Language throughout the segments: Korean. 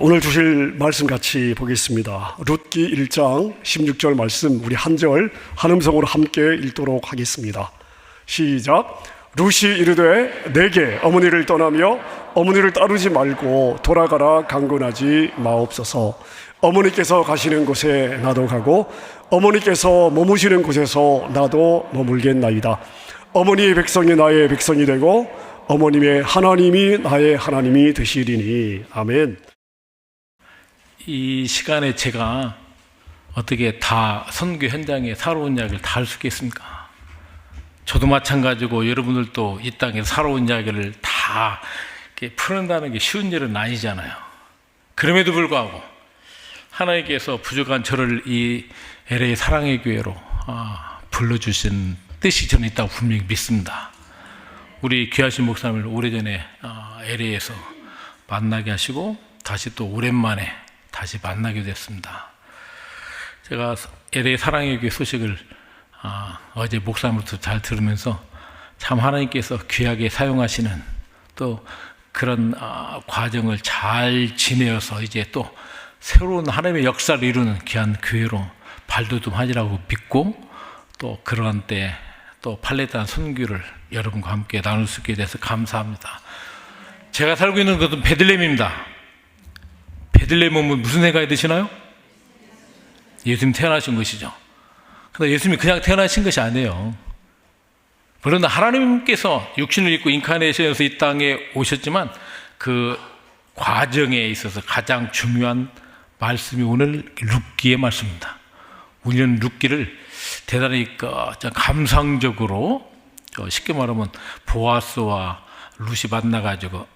오늘 주실 말씀 같이 보겠습니다. 룻기 1장 16절 말씀 우리 한 절 한 음성으로 함께 읽도록 하겠습니다. 시작. 룻이 이르되 내게 어머니를 떠나며 어머니를 따르지 말고 돌아가라 강권하지 마옵소서. 어머니께서 가시는 곳에 나도 가고 어머니께서 머무시는 곳에서 나도 머물겠나이다. 어머니의 백성이 나의 백성이 되고 어머님의 하나님이 나의 하나님이 되시리니. 아멘. 이 시간에 제가 어떻게 다 선교 현장에 살아온 이야기를 다 할 수 있겠습니까? 저도 마찬가지고 여러분들도 이 땅에 살아온 이야기를 다 이렇게 풀어낸다는 게 쉬운 일은 아니잖아요. 그럼에도 불구하고 하나님께서 부족한 저를 이 LA 사랑의 교회로 불러주신 뜻이 저는 있다고 분명히 믿습니다. 우리 귀하신 목사님을 오래전에 LA에서 만나게 하시고 다시 또 오랜만에 다시 만나게 됐습니다. 제가 LA 사랑의 교회 소식을 어제 목사님부터 잘 들으면서 참 하나님께서 귀하게 사용하시는 또 그런 과정을 잘 지내어서 이제 또 새로운 하나님의 역사를 이루는 귀한 교회로 발돋움하리라고 믿고 또 그러한 때 또 팔레타나 선교를 여러분과 함께 나눌 수 있게 돼서 감사합니다. 제가 살고 있는 곳은 베들레헴입니다. 베들레헴 오면 무슨 생각이 드시나요? 예수님 태어나신 것이죠. 그런데 예수님이 그냥 태어나신 것이 아니에요. 그러나 하나님께서 육신을 입고 인카네이션에서 이 땅에 오셨지만 그 과정에 있어서 가장 중요한 말씀이 오늘 룻기의 말씀입니다. 우리는 룻기를 대단히 감상적으로 쉽게 말하면 보아스와 룻이 만나가지고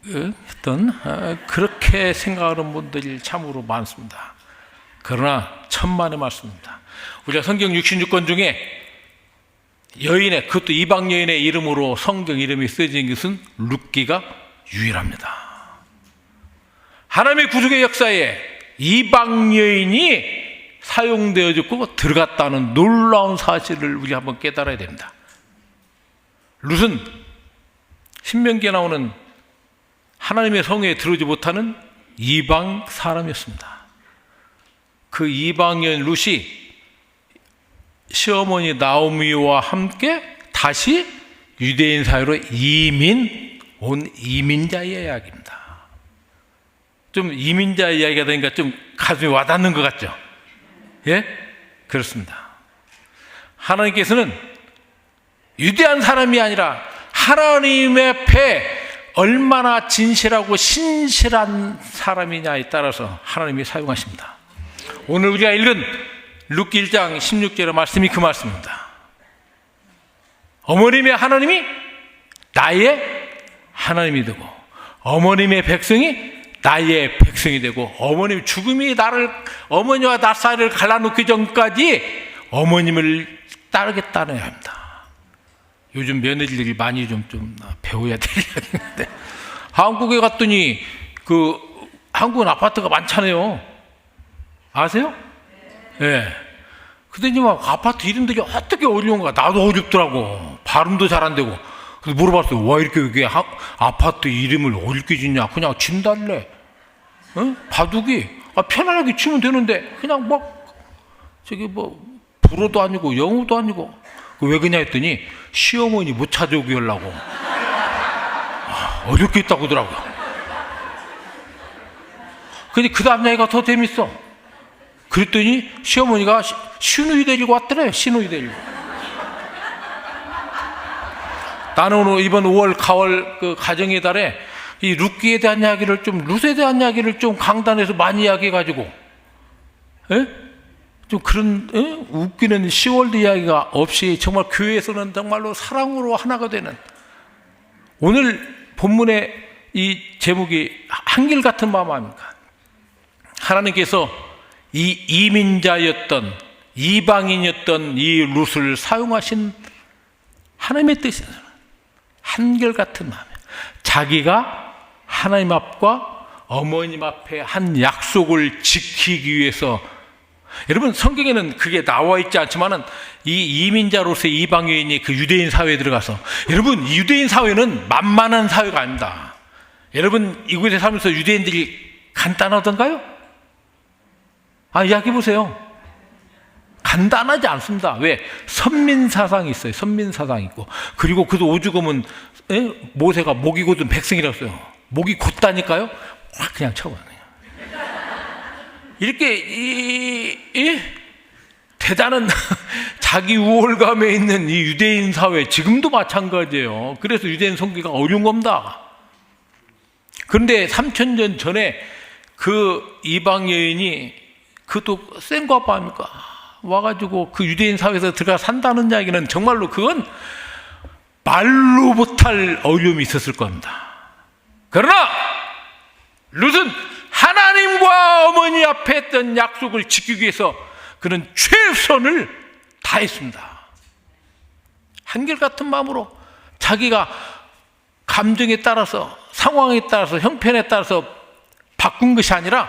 했던 그렇게 생각하는 분들이 참으로 많습니다. 그러나 천만의 말씀입니다. 우리가 성경 66권 중에 여인의, 그것도 이방 여인의 이름으로 성경 이름이 쓰여진 것은 룻기가 유일합니다. 하나님의 구속의 역사에 이방 여인이 사용되어졌고 들어갔다는 놀라운 사실을 우리 한번 깨달아야 됩니다. 룻은 신명기에 나오는 하나님의 성에 들어오지 못하는 이방 사람이었습니다. 그 이방 여인 룻이 시어머니 나오미와 함께 다시 유대인 사회로 온 이민자의 이야기입니다. 좀 이민자 이야기가 되니까 좀 가슴이 와닿는 것 같죠? 예? 그렇습니다. 하나님께서는 유대한 사람이 아니라 하나님의 앞에 얼마나 진실하고 신실한 사람이냐에 따라서 하나님이 사용하십니다. 오늘 우리가 읽은 룻기 1장 16절의 말씀이 그 말씀입니다. 어머님의 하나님이 나의 하나님이 되고 어머님의 백성이 나의 백성이 되고 어머님 죽음이 어머니와 나 사이를 갈라놓기 전까지 어머님을 따르겠다는 합니다. 요즘 며느리들이 많이 좀 배워야 될 이야기인데 한국에 갔더니 한국은 아파트가 많잖아요. 아세요? 예. 네. 그랬더니 막 아파트 이름들이 어떻게 어려운가. 나도 어렵더라고. 발음도 잘 안 되고. 그래서 물어봤어요. 왜 이렇게 아파트 이름을 어렵게 짓냐. 그냥 진달래, 바둑이 편안하게 치면 되는데 그냥 불어도 아니고 영어도 아니고. 왜 그러냐 했더니 시어머니 못 찾아오게 하려고 어렵게 있다고 하더라고요. 근데 그 다음 얘기가 더 재밌어. 그랬더니 시어머니가 시누이 데리고 왔더래. 시누이 데리고. 나는 오늘 이번 5월 가을 그 가정의 달에 이 룻기에 대한 이야기를 룻에 대한 이야기를 강단에서 많이 이야기해가지고 좀 그런 웃기는 10월드 이야기가 없이 정말 교회에서는 정말로 사랑으로 하나가 되는 오늘 본문의 이 제목이 한결같은 마음 아닙니까? 하나님께서 이 이민자였던 이방인이었던 이 룻을 사용하신 하나님의 뜻이에요. 한결같은 마음이에요. 자기가 하나님 앞과 어머님 앞에 한 약속을 지키기 위해서. 여러분 성경에는 그게 나와 있지 않지만은 이 이민자로서의 이방 여인이 그 유대인 사회에 들어가서, 여러분 이 유대인 사회는 만만한 사회가 아닙니다. 여러분 이곳에 살면서 유대인들이 간단하던가요? 이야기해 보세요. 간단하지 않습니다. 왜? 선민사상이 있어요. 선민사상이 있고. 그리고 그도 오죽하면 모세가 목이 곧은 백성이라고 써요. 목이 곧다니까요. 확 그냥 쳐버려요. 이렇게 대단한 자기 우월감에 있는 이 유대인 사회, 지금도 마찬가지예요. 그래서 유대인 선교가 어려운 겁니다. 그런데 3000년 전에 그 이방 여인이 그것도 센 거 아닙니까? 와가지고 그 유대인 사회에서 들어가 산다는 이야기는 정말로 그건 말로 못할 어려움이 있었을 겁니다. 그러나 룻은 하나님과 어머니 앞에 했던 약속을 지키기 위해서 그는 최선을 다했습니다. 한결같은 마음으로 자기가 감정에 따라서, 상황에 따라서, 형편에 따라서 바꾼 것이 아니라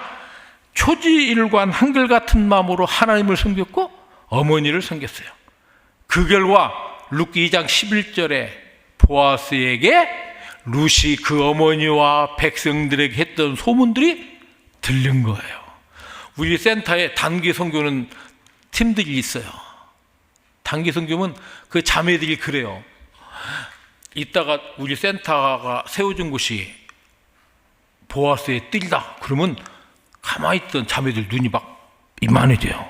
초지일관 한결같은 마음으로 하나님을 섬겼고 어머니를 섬겼어요. 그 결과 룻기 2장 11절에 보아스에게 룻이 그 어머니와 백성들에게 했던 소문들이 들린 거예요. 우리 센터에 단기 선교는 팀들이 있어요. 단기 선교면 그 자매들이 그래요. 이따가 우리 센터가 세워진 곳이 보아스의 뜰이다. 그러면 가만히 있던 자매들 눈이 막 이만해져요.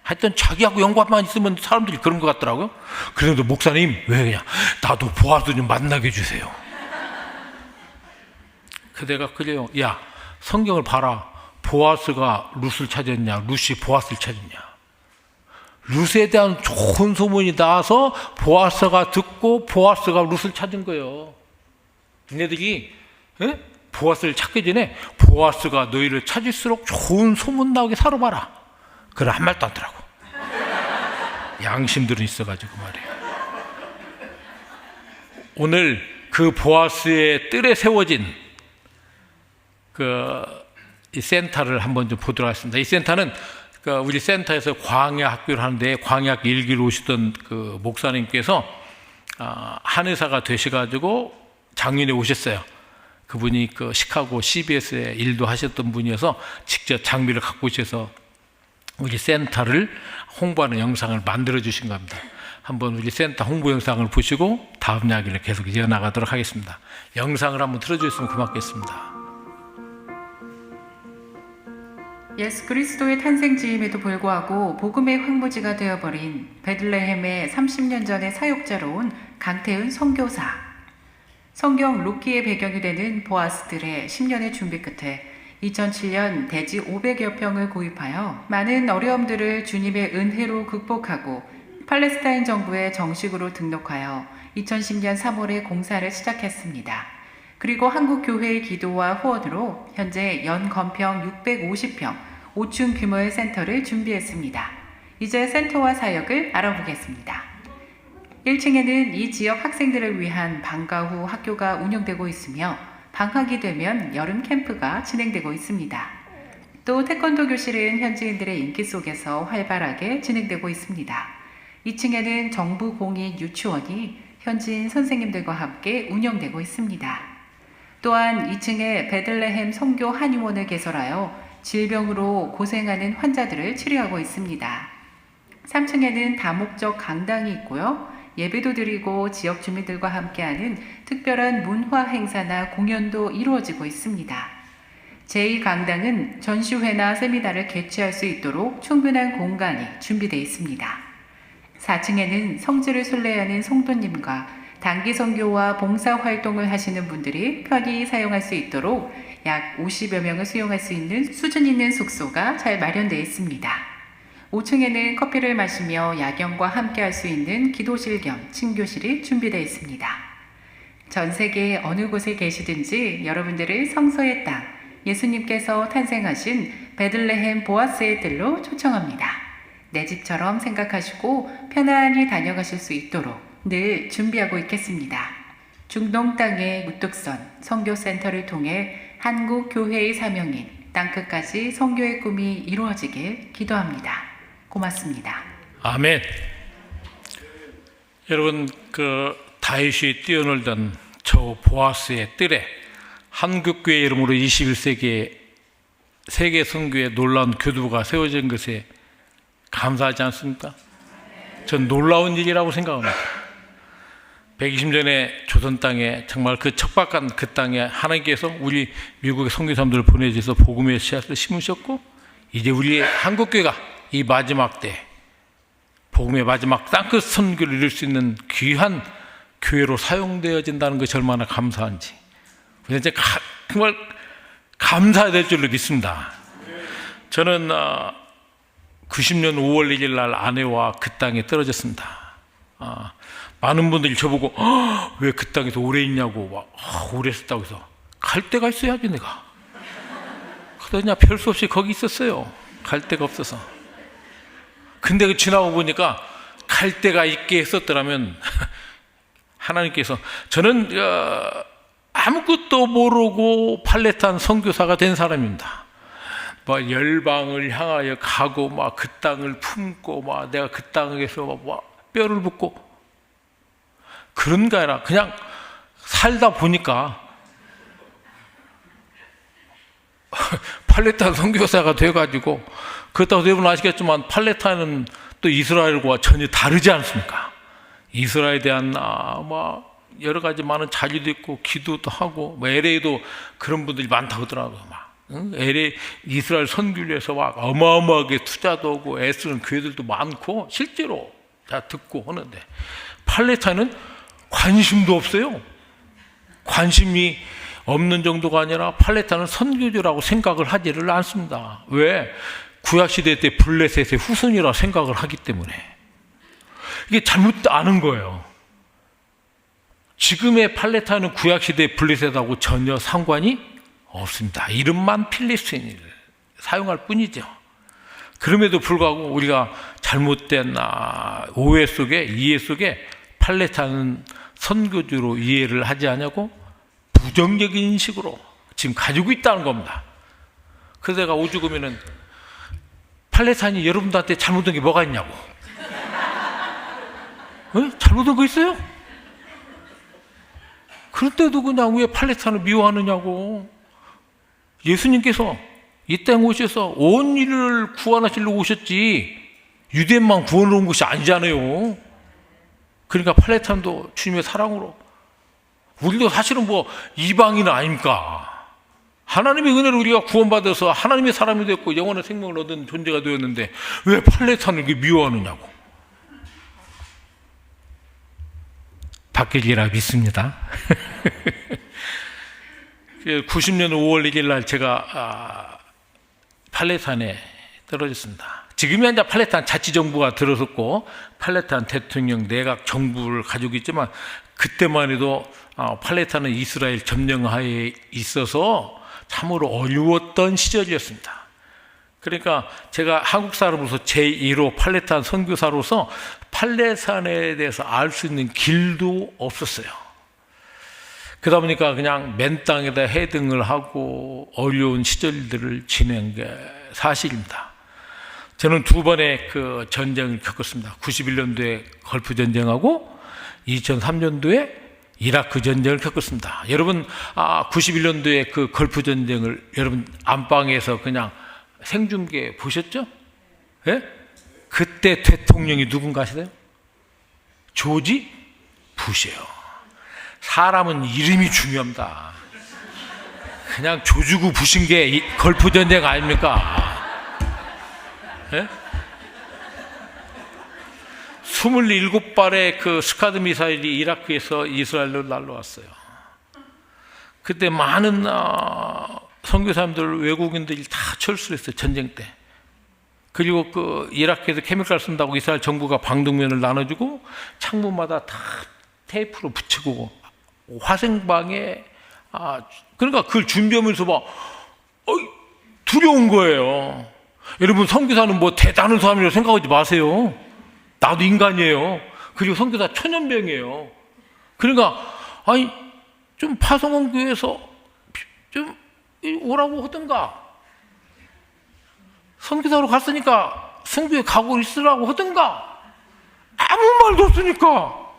하여튼 자기하고 연관만 있으면 사람들이 그런 것 같더라고요. 그래도 목사님, 왜 그냥 나도 보아스 좀 만나게 해주세요. 그대가 그래요. 야, 성경을 봐라. 보아스가 룻을 찾았냐, 룻이 보아스를 찾았냐. 룻에 대한 좋은 소문이 나서 보아스가 듣고 보아스가 룻을 찾은 거예요. 얘네들이 보아스를 찾기 전에 보아스가 너희를 찾을수록 좋은 소문 나오게 살아봐라. 그래, 한 말도 안 하더라고. 양심들은 있어가지고 말이에요. 오늘 그 보아스의 뜰에 세워진 이 센터를 한번 좀 보도록 하겠습니다. 이 센터는 우리 센터에서 광야 학교를 하는데 광야학교 1기로 오시던 그 목사님께서 한의사가 되셔가지고 작년에 오셨어요. 그분이 그 시카고 CBS에 일도 하셨던 분이어서 직접 장비를 갖고 오셔서 우리 센터를 홍보하는 영상을 만들어 주신 겁니다. 한번 우리 센터 홍보 영상을 보시고 다음 이야기를 계속 이어나가도록 하겠습니다. 영상을 한번 틀어주셨으면 고맙겠습니다. 예수 그리스도의 탄생지임에도 불구하고 복음의 황무지가 되어버린 베들레헴의 30년 전의 사역자로 온 강태훈 선교사. 성경 룻기의 배경이 되는 보아스들의 10년의 준비 끝에 2007년 대지 500여 평을 구입하여 많은 어려움들을 주님의 은혜로 극복하고 팔레스타인 정부에 정식으로 등록하여 2010년 3월에 공사를 시작했습니다. 그리고 한국 교회의 기도와 후원으로 현재 연 건평 650평, 5층 규모의 센터를 준비했습니다. 이제 센터와 사역을 알아보겠습니다. 1층에는 이 지역 학생들을 위한 방과 후 학교가 운영되고 있으며 방학이 되면 여름 캠프가 진행되고 있습니다. 또 태권도 교실은 현지인들의 인기 속에서 활발하게 진행되고 있습니다. 2층에는 정부 공인 유치원이 현지인 선생님들과 함께 운영되고 있습니다. 또한 2층에 베들레헴 선교 한의원을 개설하여 질병으로 고생하는 환자들을 치료하고 있습니다. 3층에는 다목적 강당이 있고요. 예배도 드리고 지역 주민들과 함께하는 특별한 문화 행사나 공연도 이루어지고 있습니다. 제2강당은 전시회나 세미나를 개최할 수 있도록 충분한 공간이 준비되어 있습니다. 4층에는 성지를 순례하는 성도님과 단기 선교와 봉사 활동을 하시는 분들이 편히 사용할 수 있도록 약 50여 명을 수용할 수 있는 수준 있는 숙소가 잘 마련되어 있습니다. 5층에는 커피를 마시며 야경과 함께 할 수 있는 기도실 겸 친교실이 준비되어 있습니다. 전 세계 어느 곳에 계시든지 여러분들을 성서의 땅, 예수님께서 탄생하신 베들레헴 보아스의 뜰로 초청합니다. 내 집처럼 생각하시고 편안히 다녀가실 수 있도록 늘 준비하고 있겠습니다. 중동 땅의 무뚝선 선교센터를 통해 한국 교회의 사명인 땅끝까지 선교의 꿈이 이루어지길 기도합니다. 고맙습니다. 아멘. 여러분, 그 다윗이 뛰어놀던 저 보아스의 뜰에 한국교회 이름으로 21세기에 세계 선교의 놀라운 교두보가 세워진 것에 감사하지 않습니까? 전 놀라운 일이라고 생각합니다. 120년의 조선 땅에 정말 그 척박한 그 땅에 하나님께서 우리 미국의 선교사님들을 보내주셔서 복음의 씨앗을 심으셨고, 이제 우리 한국교회가 이 마지막 때 복음의 마지막 땅끝 선교를 이룰 수 있는 귀한 교회로 사용되어진다는 것이 얼마나 감사한지 이제 정말 감사해야 될 줄로 믿습니다. 저는 90년 5월 1일 날 아내와 그 땅에 떨어졌습니다. 많은 분들이 저보고 왜 그 땅에서 오래 있냐고 오래 있었다고 해서 갈 데가 있어야지 내가. 그러냐 별 수 없이 거기 있었어요. 갈 데가 없어서. 근데 그 지나고 보니까 갈 데가 있게 했었더라면 하나님께서, 저는 아무것도 모르고 팔레탄 선교사가 된 사람입니다. 막 열방을 향하여 가고 막 그 땅을 품고 막 내가 그 땅에서 막 뼈를 붓고 그런 게 아니라 그냥 살다 보니까 팔레탄 선교사가 돼가지고, 그렇다고 여러분 아시겠지만 팔레탄은 또 이스라엘과 전혀 다르지 않습니까? 이스라엘에 대한 막 여러 가지 많은 자유도 있고 기도도 하고, 뭐 LA도 그런 분들이 많다고 하더라고요. 막 LA 이스라엘 선교를 위해서 막 어마어마하게 투자도 하고 애쓰는 교회들도 많고 실제로 다 듣고 하는데, 팔레타인은 관심도 없어요. 관심이 없는 정도가 아니라 팔레타인은 선교지라고 생각을 하지를 않습니다. 왜? 구약시대 때 블레셋의 후손이라 생각을 하기 때문에. 이게 잘못 아는 거예요. 지금의 팔레타인은 구약시대 블레셋하고 전혀 상관이 없습니다. 이름만 필리스틴을 사용할 뿐이죠. 그럼에도 불구하고 우리가 잘못된 오해 속에, 이해 속에 팔레타인은 선교지로 이해를 하지 않냐고 부정적인 인식으로 지금 가지고 있다는 겁니다. 그래서 내가 오죽하면은 팔레타인이 여러분들한테 잘못된 게 뭐가 있냐고. 잘못된 거 있어요? 그런데도 그냥 왜 팔레타인을 미워하느냐고. 예수님께서 이 땅에 오셔서 온 인류를 구원하시려고 오셨지 유대인만 구원을 온 것이 아니잖아요. 그러니까 팔레타인도 주님의 사랑으로, 우리도 사실은 뭐 이방인 아닙니까? 하나님의 은혜로 우리가 구원받아서 하나님의 사람이 됐고 영원한 생명을 얻은 존재가 되었는데 왜 팔레타인을 그렇게 미워하느냐고. 바뀌리라 믿습니다. 90년 5월 1일 날 제가 팔레타인에 떨어졌습니다. 지금이 이제 팔레타인 자치정부가 들어섰고 팔레타인 대통령 내각 정부를 가지고 있지만, 그때만 해도 팔레타인은 이스라엘 점령하에 있어서 참으로 어려웠던 시절이었습니다. 그러니까 제가 한국 사람으로서 제1호 팔레타인 선교사로서 팔레타인에 대해서 알 수 있는 길도 없었어요. 그러다 보니까 그냥 맨 땅에다 해등을 하고 어려운 시절들을 지낸 게 사실입니다. 저는 두 번의 그 전쟁을 겪었습니다. 91년도에 걸프 전쟁하고 2003년도에 이라크 전쟁을 겪었습니다. 여러분 91년도에 그 걸프 전쟁을 여러분 안방에서 그냥 생중계 보셨죠? 예? 그때 대통령이 누군가 아세요? 조지 부시예요. 사람은 이름이 중요합니다. 그냥 조지구 부신 게 걸프 전쟁 아닙니까? 예? 27발의 그 스카드 미사일이 이라크에서 이스라엘로 날라왔어요. 그때 많은 선교사님들, 외국인들이 다 철수했어요. 전쟁 때. 그리고 그 이라크에서 케미칼 쓴다고 이스라엘 정부가 방독면을 나눠주고 창문마다 다 테이프로 붙이고 화생방에 그러니까 그걸 준비하면서 막 두려운 거예요. 여러분 선교사는 뭐 대단한 사람이라고 생각하지 마세요. 나도 인간이에요. 그리고 선교사 천연병이에요. 그러니까 좀 파송원 교회에서 좀 오라고 하든가, 선교사로 갔으니까 선교에 가고 있으라고 하든가, 아무 말도 없으니까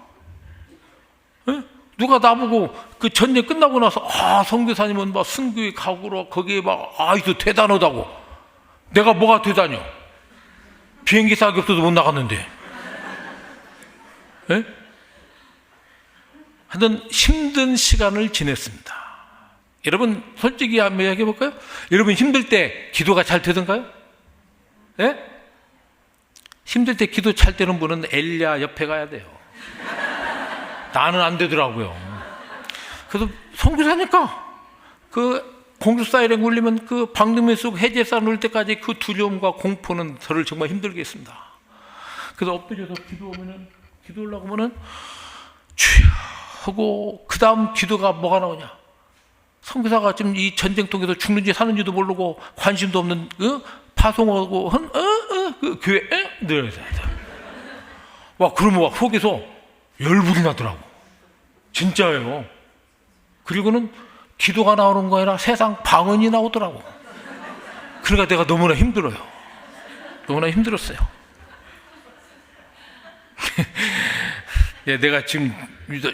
누가 나보고 그 전쟁 끝나고 나서 선교사님은 막 순교의 각오로 거기에 막 이거 대단하다고. 내가 뭐가 대단해요? 비행기 싸기 없어도 못 나갔는데. 예? 하여튼 힘든 시간을 지냈습니다. 여러분 솔직히 한번 이야기해 볼까요? 여러분 힘들 때 기도가 잘 되던가요? 예? 힘들 때 기도 잘 되는 분은 엘리야 옆에 가야 돼요. 나는 안 되더라고요. 그래서 선교사니까 그 공수 사이렌 울리면 그 방등면 속 해제사 놓을 때까지 그 두려움과 공포는 저를 정말 힘들게 했습니다. 그래서 엎드려서 기도하려고 하면은 주여 하고 그 다음 기도가 뭐가 나오냐? 선교사가 지금 이 전쟁통에서 죽는지 사는지도 모르고 관심도 없는 파송하고 그 교회 늘어서 와 그러면 막 속에서 열불이 나더라고. 진짜예요. 그리고는 기도가 나오는 거 아니라 세상 방언이 나오더라고. 그러니까 내가 너무나 힘들어요. 너무나 힘들었어요. 예, 내가 지금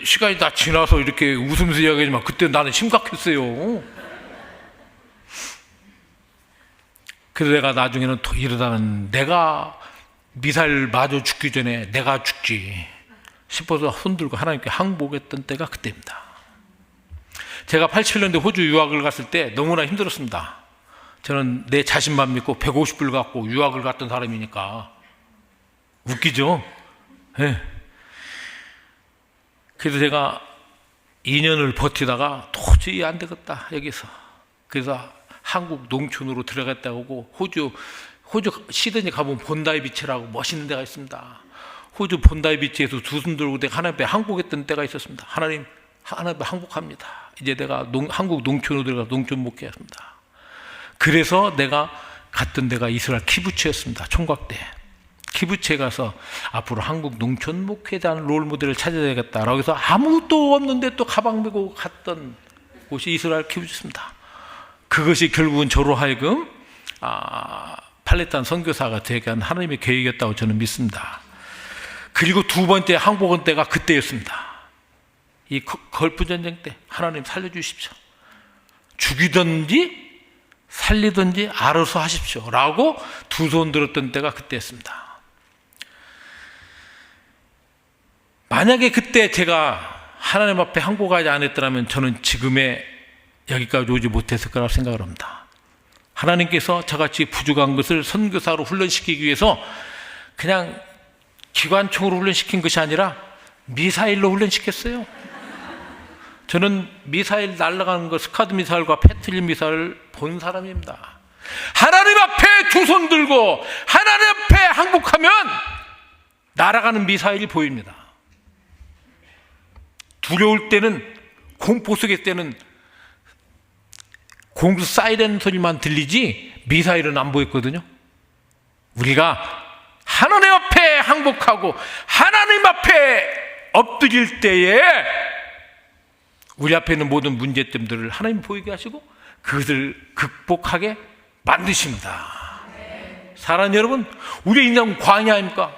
시간이 다 지나서 이렇게 웃으면서 이야기하지만 그때 나는 심각했어요. 그래서 내가 나중에는 또 이러다는 내가 미사일 맞아 죽기 전에 내가 죽지 싶어서 손들고 하나님께 항복했던 때가 그때입니다. 제가 87년도에 호주 유학을 갔을 때 너무나 힘들었습니다. 저는 내 자신만 믿고 150불 갖고 유학을 갔던 사람이니까. 웃기죠? 네. 그래서 제가 2년을 버티다가 도저히 안 되겠다 여기서. 그래서 한국 농촌으로 들어갔다 오고 호주 시드니 가보면 본다이 비치라고 멋있는 데가 있습니다. 호주 본다이 비치에서 두 손 들고 내가 하나님 앞에 항복했던 때가 있었습니다. 하나님 앞에 항복합니다. 이제 내가 한국 농촌으로 들어가서 농촌 목회했습니다. 그래서 내가 갔던 데가 이스라엘 키부츠였습니다. 총각 때. 키부츠에 가서 앞으로 한국 농촌 목회에 대한 롤 모델을 찾아야겠다라고 해서 아무것도 없는데 또 가방 메고 갔던 곳이 이스라엘 키부츠였습니다. 그것이 결국은 저로 하여금 팔레스타인 선교사가 되게 한 하나님의 계획이었다고 저는 믿습니다. 그리고 두 번째 항복한 때가 그때였습니다. 이 걸프 전쟁 때 하나님 살려주십시오. 죽이든지 살리든지 알아서 하십시오 라고 두 손 들었던 때가 그때였습니다. 만약에 그때 제가 하나님 앞에 항복하지 않았더라면 저는 지금의 여기까지 오지 못했을 거라고 생각을 합니다. 하나님께서 저같이 부족한 것을 선교사로 훈련시키기 위해서 그냥 기관총으로 훈련시킨 것이 아니라 미사일로 훈련시켰어요. 저는 미사일 날아가는 거 스카드 미사일과 패트릴 미사일을 본 사람입니다. 하나님 앞에 두 손 들고 하나님 앞에 항복하면 날아가는 미사일이 보입니다. 두려울 때는 공포 속에 때는 공수 사이렌 소리만 들리지 미사일은 안 보였거든요. 우리가 하나님 앞에 항복하고 하나님 앞에 엎드릴 때에 우리 앞에 있는 모든 문제점들을 하나님 보이게 하시고 그것을 극복하게 만드십니다. 사랑하는 여러분, 우리의 인생은 광야입니까?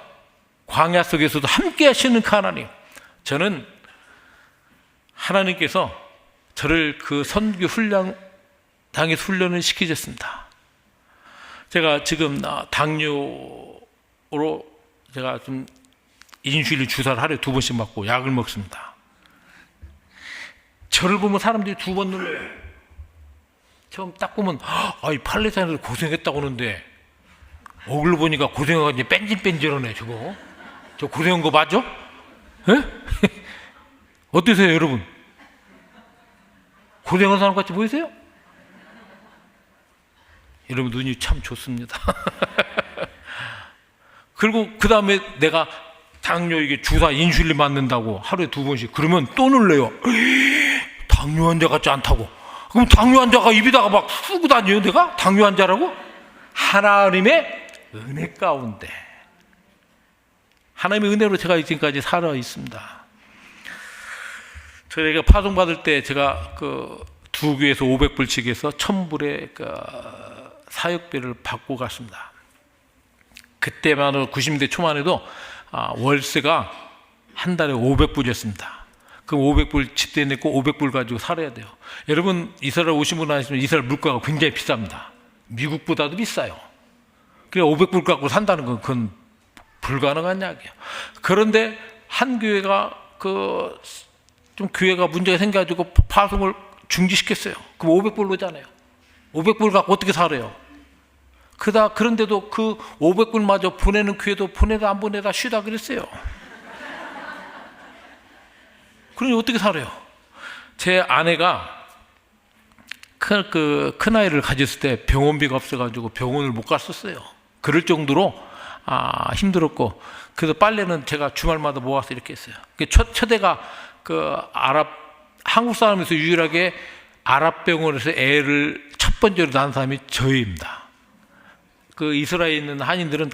광야 속에서도 함께 하시는 그 하나님. 저는 하나님께서 저를 그 선교 당에서 훈련을 시키셨습니다. 제가 지금 당뇨로 제가 좀 인슐린 주사를 하루에 2번씩 맞고 약을 먹습니다. 저를 보면 사람들이 2번 눌러요. 처음 딱 보면 이 팔레스타인에서 고생했다고 하는데 얼굴 보니까 고생해가지고 뺀질뺀질하네. 저 고생한 거 맞아? 예? 어떠세요 여러분? 고생한 사람 같이 보이세요? 여러분 눈이 참 좋습니다. 그리고 그 다음에 내가 당뇨 이게 주사 인슐린 맞는다고 하루에 2번씩 그러면 또 놀래요. 당뇨 환자 같지 않다고. 그럼 당뇨 환자가 입에다가 막 쓰고 다녀요 내가? 당뇨 환자라고? 하나님의 은혜 가운데 하나님의 은혜로 제가 지금까지 살아 있습니다. 저희가 파송받을 때 제가 그 두 교회에서 500불씩해서 1000불의 그 사역비를 받고 갔습니다. 그때만 해도 90년대 초만 해도 월세가 한 달에 500불이었습니다. 그럼 500불 집대 내고 500불 가지고 살아야 돼요. 여러분 이스라엘 오신 분 아시면 이스라엘 물가가 굉장히 비쌉니다. 미국보다도 비싸요. 그래 500불 갖고 산다는 건 그건 불가능한 이야기예요. 그런데 한 교회가 좀 교회가 문제가 생겨가지고 파송을 중지시켰어요. 그럼 500불로잖아요. 500불 갖고 어떻게 살아요? 그런데도 그 500불마저 보내는 교회도 보내다 안 보내다 쉬다 그랬어요. 그러니 어떻게 살아요? 제 아내가 큰 아이를 가졌을 때 병원비가 없어가지고 병원을 못 갔었어요. 그럴 정도로 힘들었고, 그래서 빨래는 제가 주말마다 모아서 이렇게 했어요. 첫애가 한국 사람에서 유일하게 아랍 병원에서 애를 첫 번째로 낳은 사람이 저희입니다. 이스라엘에 있는 한인들은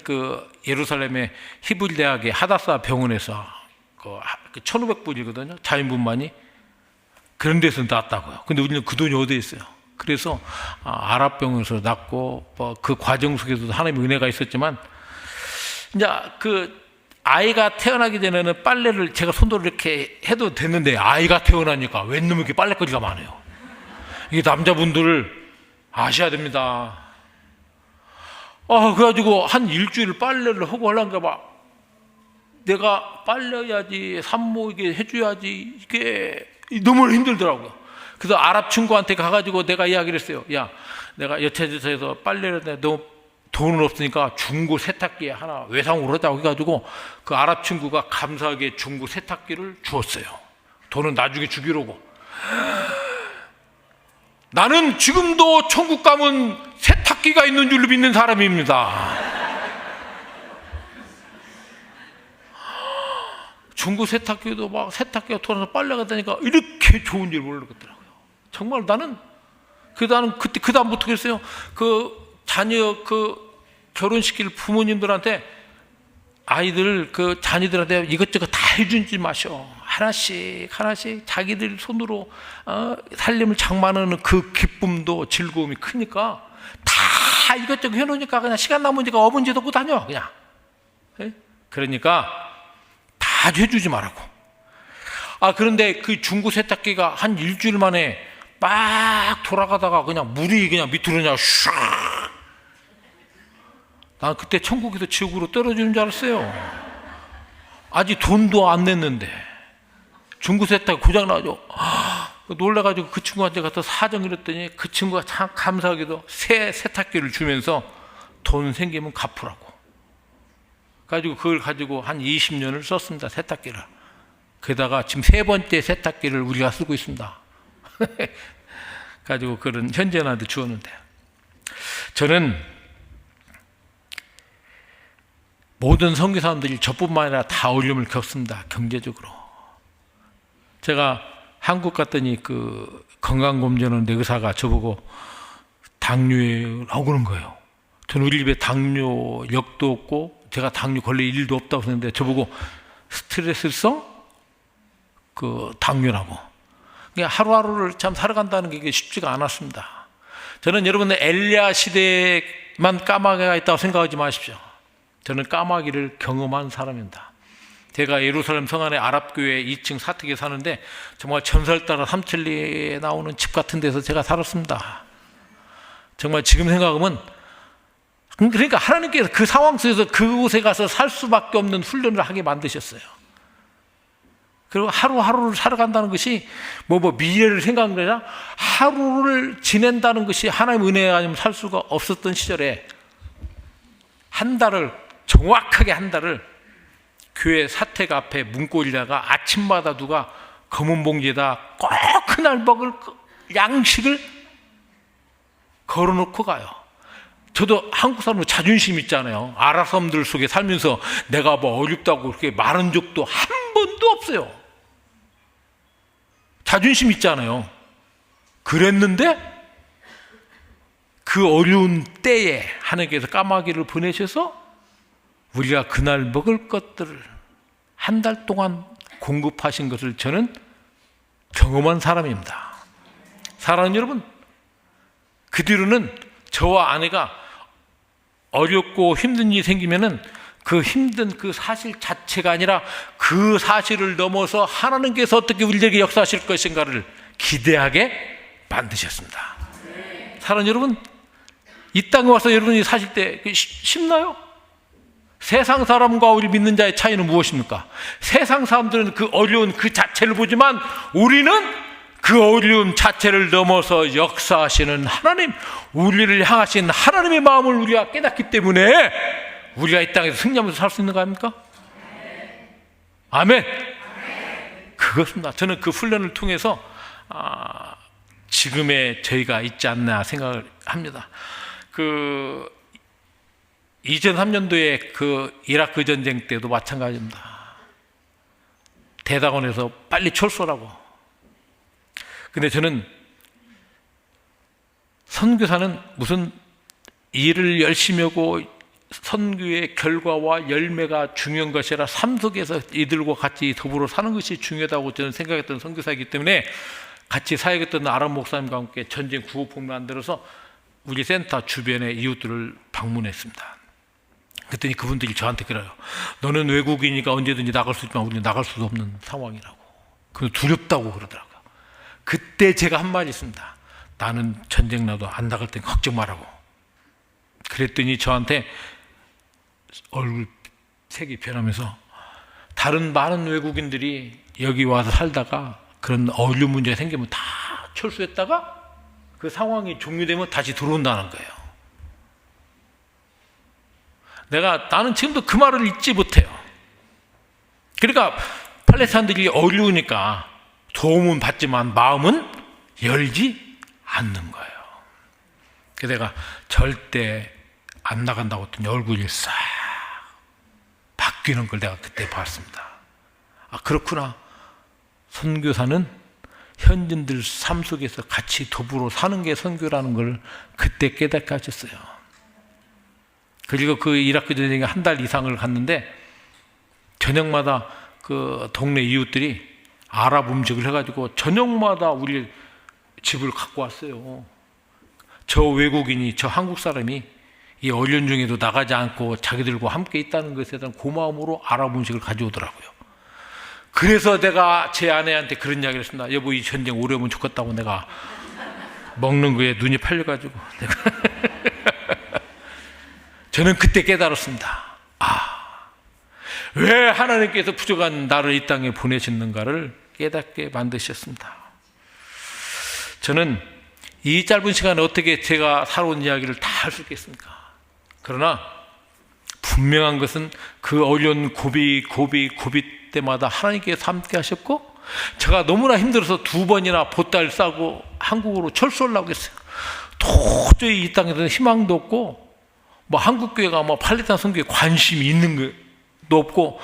예루살렘의 히브리 대학의 하다사 병원에서 1,500불이거든요. 자연분만이. 그런 데서 낳았다고요. 근데 우리는 그 돈이 어디에 있어요? 그래서 아랍 병원에서 낳고 그 과정 속에서도 하나님의 은혜가 있었지만, 이제 아이가 태어나기 전에는 빨래를 제가 손으로 이렇게 해도 됐는데, 아이가 태어나니까 웬 놈이 이렇게 빨래거리가 많아요. 이게 남자분들 아셔야 됩니다. 그래가지고 한 일주일 빨래를 하고 하려니까 내가 빨래해야지, 산모 이게 해줘야지, 이게 너무 힘들더라고요. 그래서 아랍 친구한테 가가지고 내가 이야기를 했어요. 야, 내가 여차저차해서 빨래를 했는데 너무 돈은 없으니까 중고 세탁기 하나 외상으로 하자고 해가지고 그 아랍 친구가 감사하게 중고 세탁기를 주었어요. 돈은 나중에 주기로고. 나는 지금도 천국 가면 세탁기가 있는 줄로 믿는 사람입니다. 중고 세탁기도 세탁기가 돌아서 빨래가 되니까 이렇게 좋은 줄 모르겠더라고요. 정말 나는 그때 그다음부터 그랬어요. 자녀 결혼시킬 부모님들한테 아이들 자녀들한테 이것저것 다 해주지 마셔. 하나씩 자기들 손으로 살림을 장만하는 그 기쁨도 즐거움이 크니까 다 이것저것 해놓으니까 그냥 시간 남으니까 어머니도 없고 다녀 그냥. 그러니까 다 해주지 말라고. 그런데 그 중고 세탁기가 한 일주일 만에 막 돌아가다가 그냥 물이 그냥 밑으로 그냥 슉. 난 그때 천국에서 지옥으로 떨어지는 줄 알았어요. 아직 돈도 안 냈는데 중고 세탁기 고장나죠. 놀라가지고 그 친구한테 가서 사정을 했더니 그 친구가 참 감사하게도 새 세탁기를 주면서 돈 생기면 갚으라고. 가지고 그걸 가지고 한 20년을 썼습니다. 세탁기를. 게다가 지금 3번째 세탁기를 우리가 쓰고 있습니다. 가지고 그런 현재한테 주었는데, 저는 모든 선교사님들이 저뿐만 아니라 다 어려움을 겪습니다. 경제적으로. 제가 한국 갔더니 건강검진하는 의사가 저보고 당뇨라고 그러는 거예요. 저는 우리 집에 당뇨약도 없고 제가 당뇨 걸릴 일도 없다고 했는데 저보고 스트레스성 당뇨라고. 그러니까 하루하루를 참 살아간다는 게 쉽지가 않았습니다. 저는 여러분들 엘리야 시대에만 까마귀가 있다고 생각하지 마십시오. 저는 까마귀를 경험한 사람입니다. 제가 예루살렘 성 안에 아랍교회 2층 사택에 사는데 정말 전설 따라 삼천리에 나오는 집 같은 데서 제가 살았습니다. 정말 지금 생각하면, 그러니까 하나님께서 그 상황 속에서 그곳에 가서 살 수밖에 없는 훈련을 하게 만드셨어요. 그리고 하루하루를 살아간다는 것이 미래를 생각하는 게 아니라 하루를 지낸다는 것이 하나님의 은혜가 아니면 살 수가 없었던 시절에 정확하게 한 달을 교회 사택 앞에 문고리다가 아침마다 누가 검은 봉지에다 꼭 그날 먹을 양식을 걸어놓고 가요. 저도 한국 사람은 자존심 있잖아요. 아랍 사람들 속에 살면서 내가 어렵다고 그렇게 말한 적도 한 번도 없어요. 자존심 있잖아요. 그랬는데 그 어려운 때에 하나님께서 까마귀를 보내셔서 우리가 그날 먹을 것들을 한 달 동안 공급하신 것을 저는 경험한 사람입니다. 사랑하는 여러분, 그 뒤로는 저와 아내가 어렵고 힘든 일이 생기면은 그 힘든 그 사실 자체가 아니라 그 사실을 넘어서 하나님께서 어떻게 우리에게 역사하실 것인가를 기대하게 만드셨습니다. 사랑하는 여러분, 이 땅에 와서 여러분이 사실 때 쉽나요? 세상 사람과 우리 믿는 자의 차이는 무엇입니까? 세상 사람들은 그 어려운 그 자체를 보지만 우리는 그 어려움 자체를 넘어서 역사하시는 하나님, 우리를 향하신 하나님의 마음을 우리가 깨닫기 때문에 우리가 이 땅에서 승리하면서 살 수 있는 거 아닙니까? 아멘. 그것입니다. 저는 그 훈련을 통해서 지금의 저희가 있지 않나 생각을 합니다. 2003년도에 그 이라크 전쟁 때도 마찬가지입니다. 대사관에서 빨리 철수하라고. 근데 저는 선교사는 무슨 일을 열심히 하고 선교의 결과와 열매가 중요한 것이 아니라 삶 속에서 이들과 같이 더불어 사는 것이 중요하다고 저는 생각했던 선교사이기 때문에 같이 사역했던 아람 목사님과 함께 전쟁 구호품을 만들어서 우리 센터 주변의 이웃들을 방문했습니다. 그랬더니 그분들이 저한테 그래요. 너는 외국인이니까 언제든지 나갈 수 있지만 우리는 나갈 수도 없는 상황이라고. 그래서 두렵다고 그러더라고요. 그때 제가 한 말이 있습니다. 나는 전쟁 나도 안 나갈 땐 걱정 말라고. 그랬더니 저한테 얼굴 색이 변하면서 다른 많은 외국인들이 여기 와서 살다가 그런 어려운 문제가 생기면 다 철수했다가 그 상황이 종료되면 다시 들어온다는 거예요. 나는 지금도 그 말을 잊지 못해요. 그러니까 팔레스타인들이 어려우니까 도움은 받지만 마음은 열지 않는 거예요. 그래서 내가 절대 안 나간다고 했더니 얼굴이 싹 바뀌는 걸 내가 그때 봤습니다. 그렇구나. 선교사는 현진들 삶 속에서 같이 더불어 사는 게 선교라는 걸 그때 깨닫게 하셨어요. 그리고 그 이라크 전쟁에 한 달 이상을 갔는데 저녁마다 그 동네 이웃들이 아랍 음식을 해가지고 저녁마다 우리 집을 갖고 왔어요. 저 외국인이, 저 한국 사람이 이 어려운 중에도 나가지 않고 자기들과 함께 있다는 것에 대한 고마움으로 아랍 음식을 가져오더라고요. 그래서 내가 제 아내한테 그런 이야기를 했습니다. 여보, 이 전쟁 오래 오면 좋겠다고. 내가 먹는 거에 눈이 팔려가지고 내가 저는 그때 깨달았습니다. 왜 하나님께서 부족한 나를 이 땅에 보내셨는가를 깨닫게 만드셨습니다. 저는 이 짧은 시간에 어떻게 제가 살아온 이야기를 다 할 수 있겠습니까? 그러나 분명한 것은 그 어려운 고비 때마다 하나님께서 함께 하셨고, 제가 너무나 힘들어서 2번이나 보따리를 싸고 한국으로 철수하려고 했어요. 도저히 이 땅에서는 희망도 없고, 한국교회가 팔레스타인 선교에 관심이 있는 것도 없고,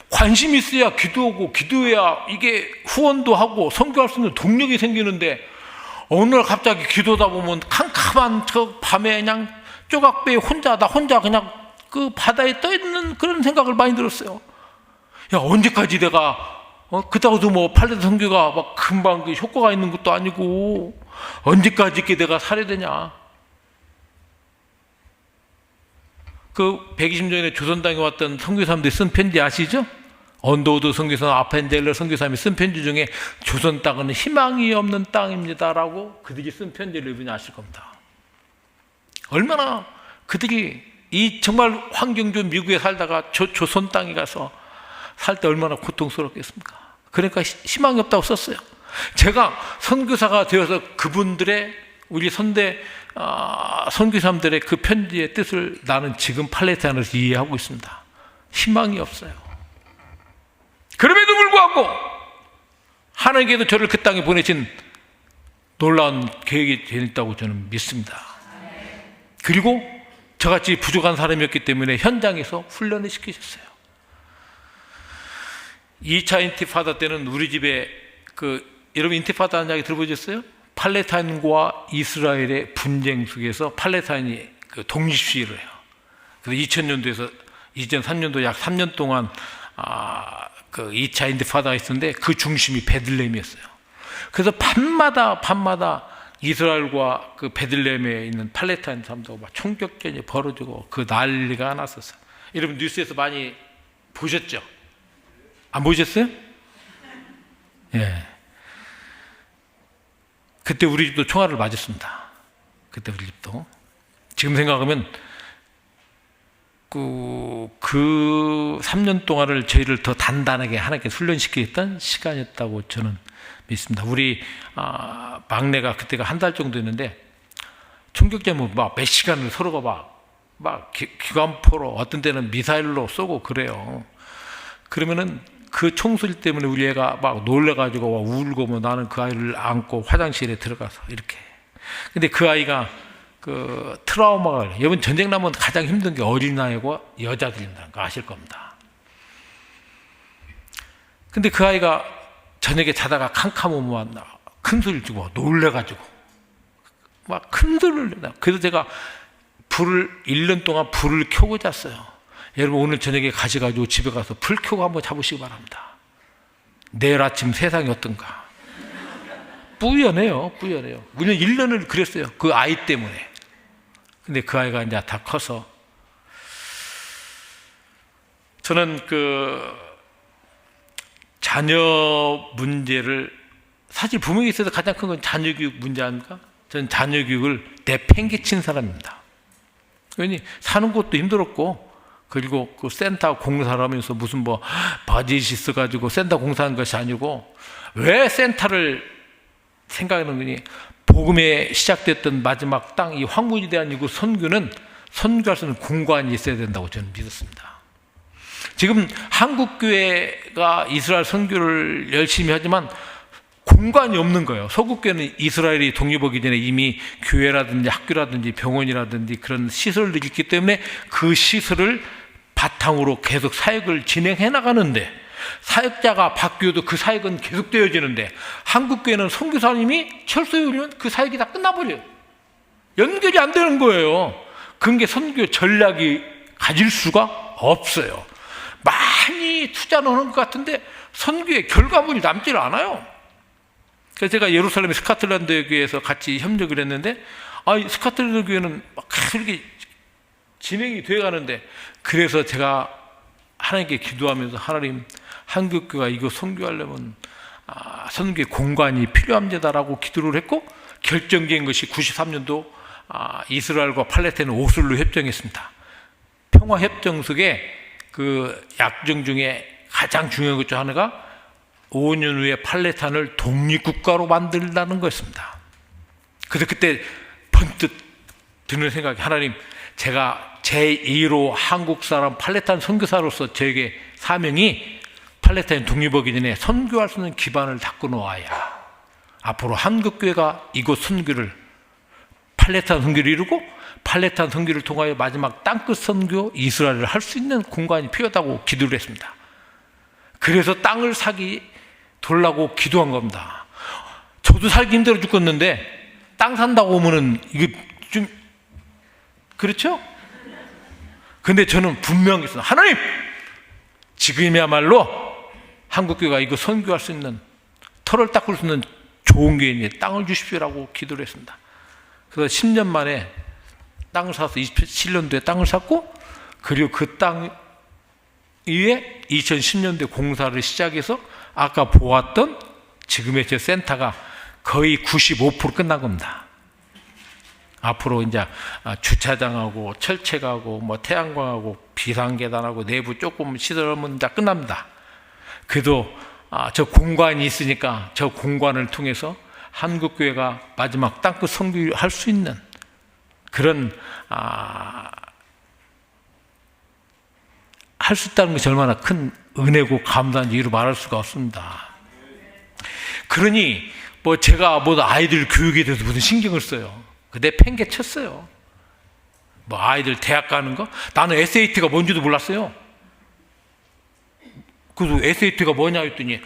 관심이 있어야 기도하고 기도해야 이게 후원도 하고 선교할 수 있는 동력이 생기는데, 어느 날 갑자기 기도하다 보면 캄캄한 저 밤에 그냥 조각배에 나 혼자 그냥 그 바다에 떠 있는 그런 생각을 많이 들었어요. 야, 언제까지 내가 그렇다고도 팔레스타인 선교가 막 금방 그 효과가 있는 것도 아니고 언제까지 이렇게 내가 살아야 되냐. 그 120년 전에 조선 땅에 왔던 선교사님들이 쓴 편지 아시죠? 언더우드 선교사, 아펜젤러 선교사님이 쓴 편지 중에 조선 땅은 희망이 없는 땅입니다라고 그들이 쓴 편지를 여러분이 아실 겁니다. 얼마나 그들이 이 정말 환경 좋은 미국에 살다가 조선 땅에 가서 살 때 얼마나 고통스럽겠습니까? 그러니까 희망이 없다고 썼어요. 제가 선교사가 되어서 그분들의 우리 선교사님들의 그 편지의 뜻을 나는 지금 팔레스타인에서 이해하고 있습니다. 희망이 없어요. 그럼에도 불구하고 하나님께서 저를 그 땅에 보내신 놀라운 계획이 있다고 저는 믿습니다. 그리고 저같이 부족한 사람이었기 때문에 현장에서 훈련을 시키셨어요. 2차 인티파다 때는 우리 집에 여러분 인티파다는 이야기 들어보셨어요? 팔레스타인과 이스라엘의 분쟁 속에서 팔레스타인이 독립시위를 해요. 그래서 2000년도에서 2003년도 약 3년 동안 그 2차 인티파다가 있었는데 그 중심이 베들레헴이었어요. 그래서 밤마다 이스라엘과 그 베들레헴에 있는 팔레스타인 사람들하고 막 총격전이 벌어지고 그 난리가 났었어요. 여러분 뉴스에서 많이 보셨죠? 안 보셨어요? 예. 그때 우리 집도 총알을 맞았습니다. 그때 우리 집도. 지금 생각하면 그 3년 동안을 저희를 더 단단하게 하나님께 훈련시키겠다는 시간이었다고 저는 믿습니다. 우리 막내가 그때가 한 달 정도 됐는데 총격자면 막 몇 시간을 서로가 막 기관포로 어떤 때는 미사일로 쏘고 그래요. 그러면은 그 총소리 때문에 우리 애가 막 놀래가지고 막 울고 뭐 나는 그 아이를 안고 화장실에 들어가서 이렇게. 근데 그 아이가 그 트라우마가, 여러분 전쟁 나면 가장 힘든 게 어린아이고 여자들이라는 거 아실 겁니다. 근데 그 아이가 저녁에 자다가 캄캄하면 큰 소리를 지고 놀래가지고 막 큰 소리를 내다. 그래서 제가 1년 동안 불을 켜고 잤어요. 여러분 오늘 저녁에 가셔가지고 집에 가서 불 켜고 한번 자보시기 바랍니다. 내일 아침 세상이 어떤가. 뿌연해요. 우리는 1년을 그랬어요. 그 아이 때문에. 근데 그 아이가 이제 다 커서, 저는 그 자녀 문제를, 사실 부모에게 있어서 가장 큰 건 자녀 교육 문제 아닙니까? 저는 자녀 교육을 내팽개친 사람입니다. 왜냐하면 사는 것도 힘들었고, 그리고 그 센터 공사를 하면서 무슨 뭐 바짓이 있어가지고 센터 공사하는 것이 아니고, 왜 센터를 생각하는 거니? 복음에 시작됐던 마지막 땅, 이 황무지에 대한 이곳 선교는 선교할 수 있는 공간이 있어야 된다고 저는 믿었습니다. 지금 한국교회가 이스라엘 선교를 열심히 하지만 공간이 없는 거예요. 서구교회는 이스라엘이 독립하기 전에 이미 교회라든지 학교라든지 병원이라든지 그런 시설들이 있기 때문에 그 시설을 바탕으로 계속 사역을 진행해 나가는데, 사역자가 바뀌어도 그 사역은 계속되어지는데, 한국교회는 선교사님이 철수에 오면 그 사역이 다 끝나버려요. 연결이 안 되는 거예요. 그게 선교 전략이 가질 수가 없어요. 많이 투자는 하는 것 같은데 선교의 결과물이 남질 않아요. 그래서 제가 예루살렘 스카틀랜드 교회에서 같이 협력을 했는데, 스카틀랜드 교회는 막 그렇게 진행이 되어 가는데, 그래서 제가 하나님께 기도하면서, 하나님, 한국교회가 이거 선교하려면 선교의 공간이 필요합니다라고 기도를 했고, 결정적인 것이 93년도 이스라엘과 팔레스타인 오슬로 협정했습니다. 평화협정 속에 그 약정 중에 가장 중요한 것 중 하나가 5년 후에 팔레스타인을 독립국가로 만들라는 거였습니다. 그래서 그때 번뜩 드는 생각이, 하나님, 제가 제2로 한국 사람 팔레스타인 선교사로서 저에게 사명이 팔레스타인 독립하기 전에 선교할 수 있는 기반을 닦고 놓아야 앞으로 한국교회가 이곳 선교를, 팔레스타인 선교를 이루고 팔레스타인 선교를 통하여 마지막 땅끝 선교 이스라엘을 할 수 있는 공간이 필요하다고 기도를 했습니다. 그래서 땅을 돌라고 기도한 겁니다. 저도 살기 힘들어 죽겠는데 땅 산다고 하면은 이게 좀 그렇죠? 근데 저는 분명히 했어요. 하나님, 지금이야말로 한국교회가 이거 선교할 수 있는, 털을 닦을 수 있는 좋은 교회에 땅을 주십시오라고 기도를 했습니다. 그래서 10년 만에 땅을 사서 27년도에 땅을 샀고, 그리고 그 땅 위에 2010년도에 공사를 시작해서 아까 보았던 지금의 저 센터가 거의 95% 끝난 겁니다. 앞으로 이제 주차장하고 철책하고 뭐 태양광하고 비상계단하고 내부 조금 시설하면 다 끝납니다. 그래도 저 공간이 있으니까 저 공간을 통해서 한국교회가 마지막 땅끝 선교를 할 수 있는 그런 할 수 있다는 것이 얼마나 큰 은혜고 감사한지 이루 말할 수가 없습니다. 그러니 뭐 제가 뭐 아이들 교육에 대해서 무슨 신경을 써요. 내 팽개 쳤어요. 뭐 아이들 대학 가는 거? 나는 SAT가 뭔지도 몰랐어요. 그래서 SAT가 뭐냐 했더니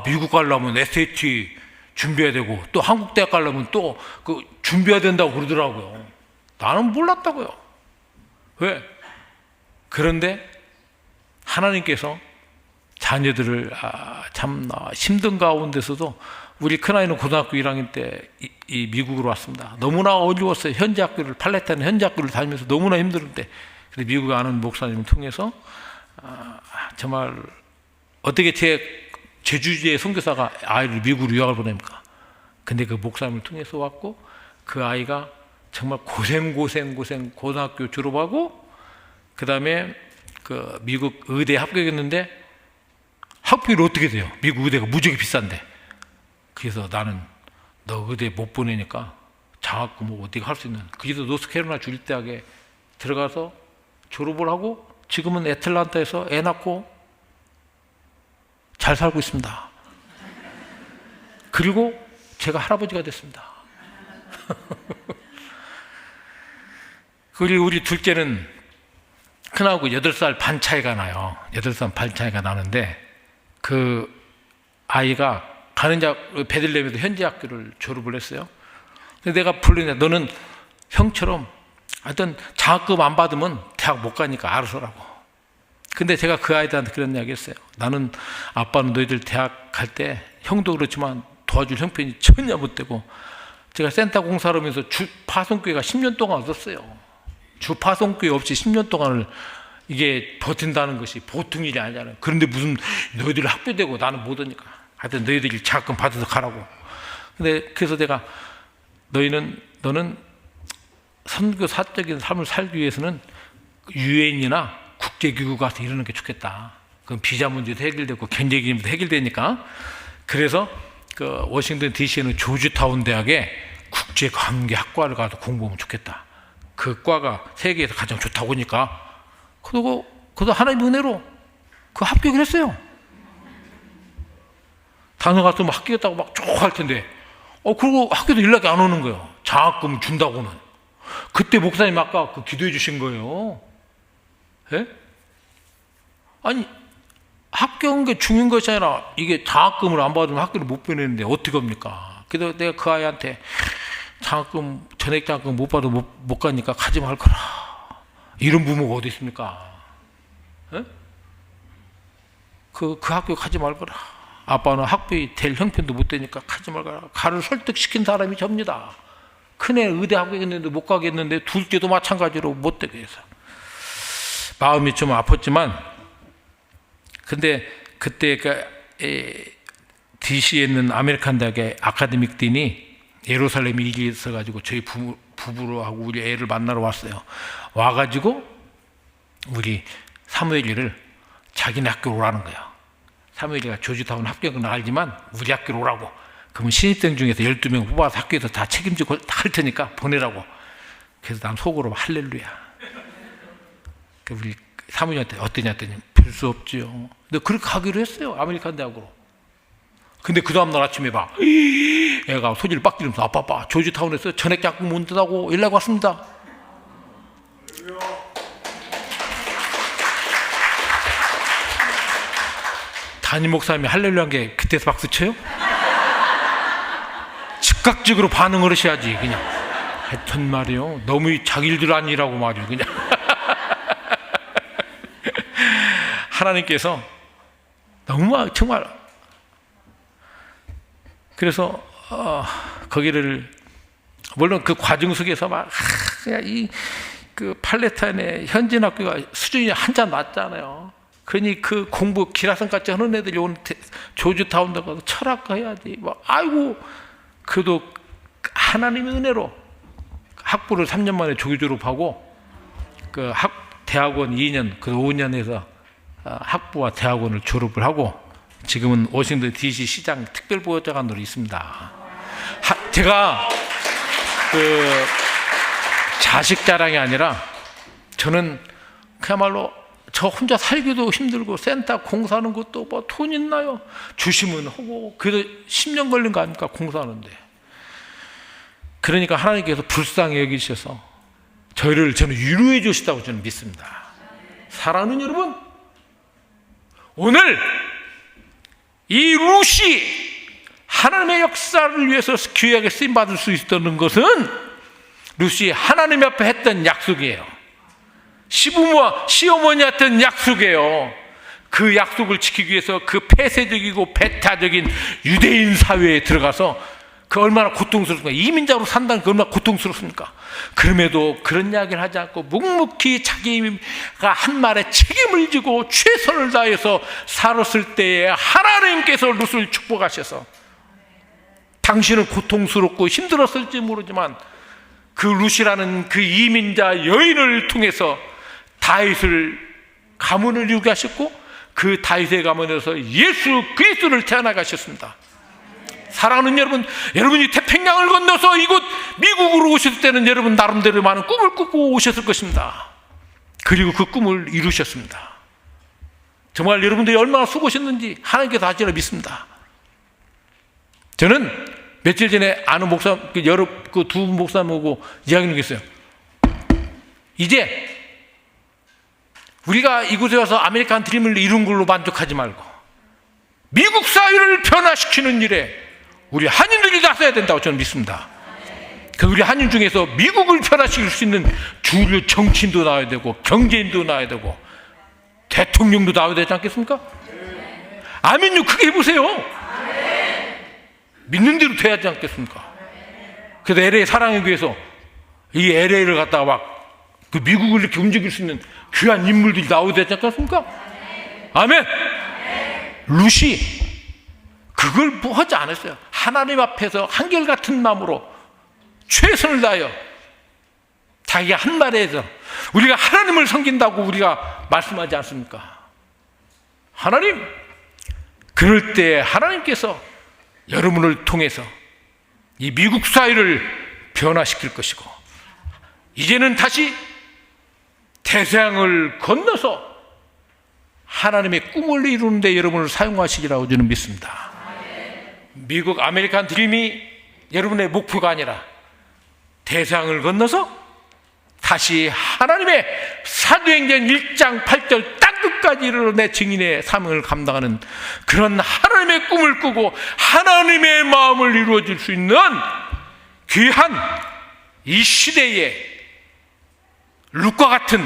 미국 가려면 SAT 준비해야 되고 또 한국 대학 가려면 또 그 준비해야 된다고 그러더라고요. 나는 몰랐다고요. 왜? 그런데 하나님께서 자녀들을 참 힘든 가운데서도, 우리 큰아이는 고등학교 1학년 때 이 미국으로 왔습니다. 너무나 어려웠어요. 현지 학교를, 팔레스타인 현지 학교를 다니면서 너무나 힘들었는데, 근데 미국에 아는 목사님을 통해서 정말 어떻게 제주지의 선교사가 아이를 미국으로 유학을 보냅니까? 근데 그 목사님을 통해서 왔고 그 아이가 정말 고등학교 졸업하고 그 다음에 그 미국 의대에 합격했는데 학비를 어떻게 돼요? 미국 의대가 무지하게 비싼데. 그래서 나는 너 의대 못 보내니까 장학금 뭐 어떻게 할 수 있는 그래서 노스캐롤라이나 주립대학에 들어가서 졸업을 하고 지금은 애틀란타에서 애 낳고 잘 살고 있습니다. 그리고 제가 할아버지가 됐습니다. 그리고 우리 둘째는 큰아하고 8살 반 차이가 나요. 8살 반 차이가 나는데 그 아이가 베들레헴에서 현지 학교를 졸업을 했어요. 근데 내가 불렀는데 너는 형처럼 하여튼 장학금 안 받으면 대학 못 가니까 알아서 라고. 근데 제가 그 아이들한테 그런 이야기 했어요. 나는 아빠는 너희들 대학 갈 때 형도 그렇지만 도와줄 형편이 전혀 못 되고 제가 센터 공사를 하면서 주파송교회가 10년 동안 없었어요. 주파송교회 없이 10년 동안을 이게 버틴다는 것이 보통 일이 아니잖아요. 그런데 무슨 너희들 학교되고 나는 못 오니까 하여튼 너희들이 장학금 받아서 가라고. 근데 그래서 내가 너는 선교사적인 삶을 살기 위해서는 유엔이나 국제기구 가서 이러는 게 좋겠다. 그럼 비자 문제도 해결되고 경제기 문제도 해결되니까. 그래서 그 워싱턴 DC에는 조지타운 대학에 국제관계학과를 가서 공부하면 좋겠다. 그 과가 세계에서 가장 좋다고 하니까 그리고 하나님의 은혜로 그 합격을 했어요. 다른 가서 막 합격했다고 막 쭉 할 텐데 그리고 학교도 연락이 안 오는 거예요. 장학금 준다고는. 그때 목사님 아까 그 기도해 주신 거예요. 예? 아니 합격한 게 중요한 것이 아니라 이게 장학금을 안 받으면 학교를 못 보내는데 어떻게 합니까? 그래서 내가 그 아이한테 장학금 전액 장학금 못 받아 못 가니까 가지 말 거라. 이런 부모가 어디 있습니까? 예? 그 학교 가지 말 거라. 아빠는 학비 될 형편도 못 되니까 가지 말거라. 가를 설득시킨 사람이 접니다. 큰애 의대 합격했는데 못 가겠는데 둘째도 마찬가지로 못 되게 해서 마음이 좀 아팠지만 근데 그때 DC에 있는 아메리칸 대학의 아카데믹 딘이 예루살렘에 일이 있어가지고 저희 부부하고 우리 애를 만나러 왔어요. 와가지고 우리 사무엘이를 자기네 학교로 오라는 거예요. 사무엘이가 조지타운 합격은 알지만 우리 학교로 오라고. 그러면 신입생 중에서 12명 뽑아서 학교에서 다 책임지고 할 테니까 보내라고. 그래서 난 속으로 할렐루야. 우리 사무엘한테 어떠냐 했더니 별 수 없지요. 근데 그렇게 가기로 했어요. 아메리칸 대학으로. 근데 그 다음날 아침에 봐. 애가 소리를 빡 지르면서 아빠 조지타운에서 전액 장학금 못 든다고 연락 왔습니다. 담임 목사님이 할렐루야 한 게 그때서 박수 쳐요? 즉각적으로 반응을 하셔야지 그냥. 하여튼 말이요. 너무 자기 일들 아니라고 말이요 그냥. 하나님께서 너무 정말 그래서 거기를 물론 그 과정 속에서 막 그 팔레타인의 현진 학교가 수준이 한참 낮잖아요. 그러니 그 공부 기라성같이 하는 애들이 오는 조지타운 가서 철학과 해야지. 막 아이고 그래도 하나님의 은혜로 학부를 3년 만에 조기 졸업하고 그 대학원 2년 그 5년에서 학부와 대학원을 졸업을 하고 지금은 워싱턴 DC 시장 특별보좌관으로 있습니다. 제가 그 자식 자랑이 아니라 저는 그야말로 저 혼자 살기도 힘들고 센터 공사하는 것도 뭐 돈 있나요? 주시면 하고 그래도 10년 걸린 거 아닙니까? 공사하는데. 그러니까 하나님께서 불쌍히 여기셔서 저는 위로해 주시다고 저는 믿습니다. 사랑하는 여러분, 오늘 이 루시 하나님의 역사를 위해서 귀하게 쓰임받을 수 있었던 것은 루시 하나님 앞에 했던 약속이에요. 시부모와 시어머니한테 했던 약속이에요. 그 약속을 지키기 위해서 그 폐쇄적이고 배타적인 유대인 사회에 들어가서 그 얼마나 고통스럽습니까? 이민자로 산다는 게 얼마나 고통스럽습니까? 그럼에도 그런 이야기를 하지 않고 묵묵히 자기가 한 말에 책임을 지고 최선을 다해서 살았을 때에 하나님께서 룻을 축복하셔서, 당신은 고통스럽고 힘들었을지 모르지만 그 룻이라는 그 이민자 여인을 통해서 다윗을 가문을 이루게 하셨고, 그 다윗의 가문에서 예수 그리스도를 태어나게 하셨습니다. 사랑하는 여러분, 여러분이 태평양을 건너서 이곳 미국으로 오셨을 때는 여러분 나름대로 많은 꿈을 꾸고 오셨을 것입니다. 그리고 그 꿈을 이루셨습니다. 정말 여러분들이 얼마나 수고하셨는지 하나님께서 아시리라 믿습니다. 저는 며칠 전에 아는 목사, 그 두 목사님하고 이야기를 했어요. 이제 우리가 이곳에 와서 아메리칸 드림을 이룬 걸로 만족하지 말고 미국 사회를 변화시키는 일에 우리 한인들이 나서야 된다고 저는 믿습니다. 그 우리 한인 중에서 미국을 변화시킬 수 있는 주류 정치인도 나와야 되고 경제인도 나와야 되고 대통령도 나와야 되지 않겠습니까? 아멘요. 크게 해보세요. 믿는 대로 돼야 하지 않겠습니까? 그래서 LA 사랑의 교회에서 이 LA를 갖다가 막 그 미국을 이렇게 움직일 수 있는 귀한 인물들이 나오게 되지 않겠습니까? 아멘. 룻이 그걸 뭐 하지 않았어요. 하나님 앞에서 한결같은 마음으로 최선을 다하여 자기가 한 말에 해서, 우리가 하나님을 섬긴다고 우리가 말씀하지 않습니까? 하나님, 그럴 때 하나님께서 여러분을 통해서 이 미국 사회를 변화시킬 것이고, 이제는 다시 대서양을 건너서 하나님의 꿈을 이루는 데 여러분을 사용하시리라고 저는 믿습니다. 미국 아메리칸 드림이 여러분의 목표가 아니라 대서양을 건너서 다시 하나님의 사도행전 1장 8절 땅 끝까지 이르러 내 증인의 사명을 감당하는 그런 하나님의 꿈을 꾸고 하나님의 마음을 이루어질 수 있는 귀한 이 시대에 룻과 같은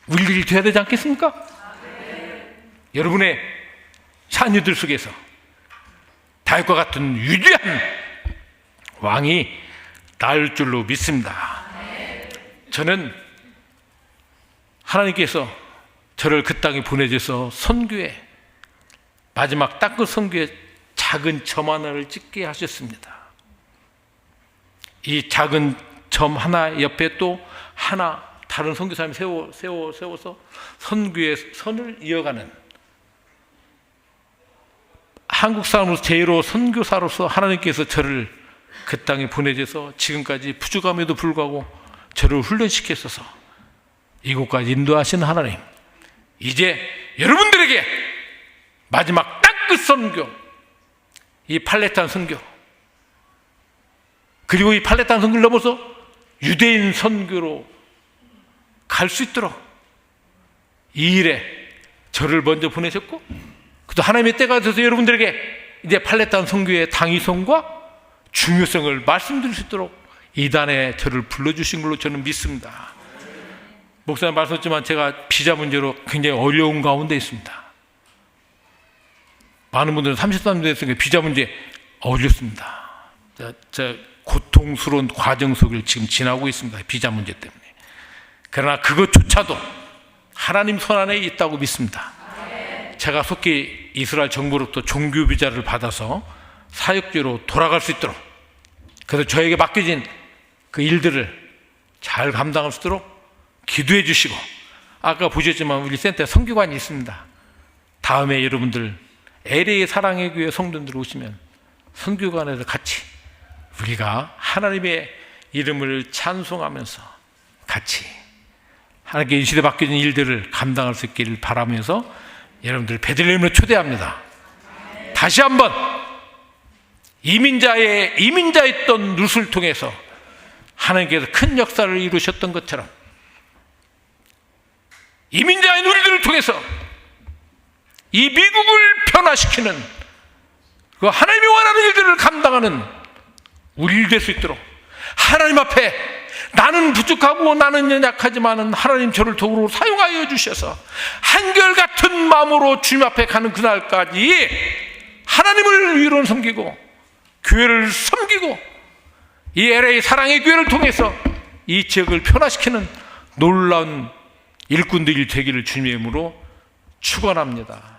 우리들이 되어야 되지 않겠습니까? 여러분의 자녀들 속에서 다윗과 같은 위대한 왕이 나올 줄로 믿습니다. 저는 하나님께서 저를 그 땅에 보내줘서 선교에, 마지막 땅끝 선교에 작은 점 하나를 찍게 하셨습니다. 이 작은 점 하나 옆에 또 하나 다른 선교사님이 세워서 선교의 선을 이어가는, 한국 사람으로서 제로 선교사로서 하나님께서 저를 그 땅에 보내줘서 지금까지 부족함에도 불구하고 저를 훈련시켰어서 이곳까지 인도하신 하나님, 이제 여러분들에게 마지막 땅끝 선교, 이 팔레탄 선교, 그리고 이 팔레탄 선교를 넘어서 유대인 선교로 갈 수 있도록 이 일에 저를 먼저 보내셨고, 또 하나님의 때가 돼서 여러분들에게 이제 팔레탄 선교의 당위성과 중요성을 말씀드릴 수 있도록 이단에 저를 불러주신 걸로 저는 믿습니다. 목사님 말씀했지만 제가 비자 문제로 굉장히 어려운 가운데 있습니다. 많은 분들은 33년 됐으니까 비자 문제 어렵습니다. 저 고통스러운 과정 속을 지금 지나고 있습니다. 비자 문제 때문에. 그러나 그것조차도 하나님 손 안에 있다고 믿습니다. 제가 속히 이스라엘 정부로부터 종교 비자를 받아서 사역지로 돌아갈 수 있도록, 그래서 저에게 맡겨진 그 일들을 잘 감당할 수 있도록 기도해 주시고, 아까 보셨지만 우리 센터에 선교관이 있습니다. 다음에 여러분들 LA 사랑의 교회 성도들 오시면 선교관에서 같이 우리가 하나님의 이름을 찬송하면서 같이 하나님께 이 시대에 맡겨진 일들을 감당할 수 있기를 바라면서 여러분들 베들레헴으로 초대합니다. 다시 한번 이민자였던 룻을 통해서 하나님께서 큰 역사를 이루셨던 것처럼 이민자인 우리들을 통해서 이 미국을 변화시키는 그 하나님이 원하는 일들을 감당하는 우리 될 수 있도록, 하나님 앞에 나는 부족하고 나는 연약하지만 하나님 저를 도구로 사용하여 주셔서 한결같은 마음으로 주님 앞에 가는 그날까지 하나님을 위로 섬기고 교회를 섬기고 이 LA 사랑의 교회를 통해서 이 지역을 변화시키는 놀라운 일꾼들이 되기를 주님의 이름으로 축원합니다.